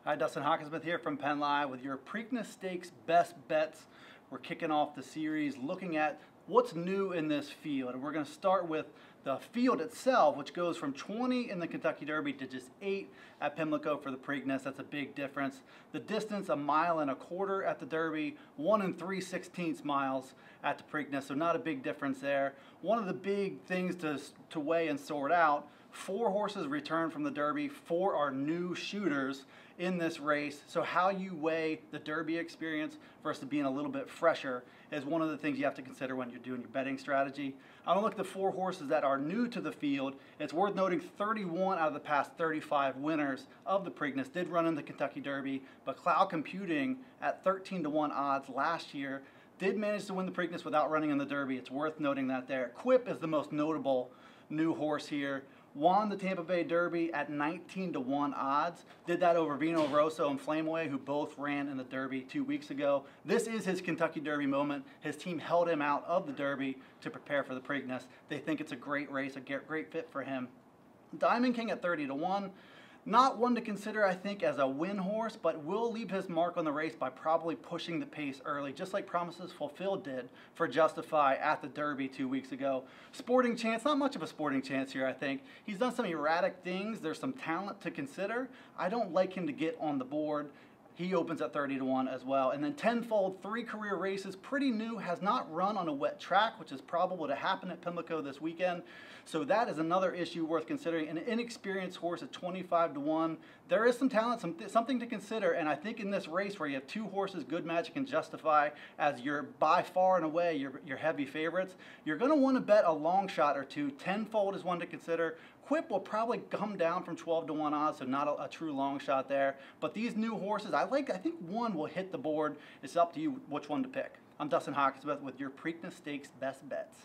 Hi, Dustin Hockensmith here from PennLive with your Preakness Stakes best bets. We're kicking off the series looking at what's new in this field. And we're going to start with the field itself, which goes from 20 in the Kentucky Derby to just 8 at Pimlico for the Preakness. That's a big difference. The distance, 1.25 miles at the Derby, 1 3/16 miles at the Preakness, so not a big difference there. One of the big things to weigh and sort out, 4 horses returned from the Derby, 4 are new shooters in this race. So how you weigh the Derby experience versus being a little bit fresher is one of the things you have to consider when you're doing your betting strategy. I don't look at the 4 horses that are new to the field. It's worth noting 31 out of the past 35 winners of the Preakness did run in the Kentucky Derby, but Cloud Computing at 13-to-1 odds last year did manage to win the Preakness without running in the Derby. It's worth noting that there. Quip is the most notable new horse here. Won the Tampa Bay Derby at 19-to-1 odds. Did that over Vino Rosso and Flameaway, who both ran in the Derby 2 weeks ago. This is his Kentucky Derby moment. His team held him out of the Derby to prepare for the Preakness. They think it's a great race, a great fit for him. Diamond King at 30-to-1. Not one to consider, I think, as a win horse, but will leave his mark on the race by probably pushing the pace early, just like Promises Fulfilled did for Justify at the Derby 2 weeks ago. Sporting chance, not much of a sporting chance here, I think. He's done some erratic things. There's some talent to consider. I don't like him to get on the board. He opens at 30-to-1 as well. And then Tenfold, 3 career races, pretty new, has not run on a wet track, which is probable to happen at Pimlico this weekend. So that is another issue worth considering. An inexperienced horse at 25-to-1. There is some talent, something to consider. And I think in this race where you have 2 horses, Good Magic and Justify, as your by far and away your heavy favorites, you're going to want to bet a long shot or two. Tenfold is one to consider. Quip will probably come down from 12-to-1 odds, so not a true long shot there. But these new horses, I think one will hit the board. It's up to you which one to pick. I'm Dustin Hockensmith with your Preakness Stakes best bets.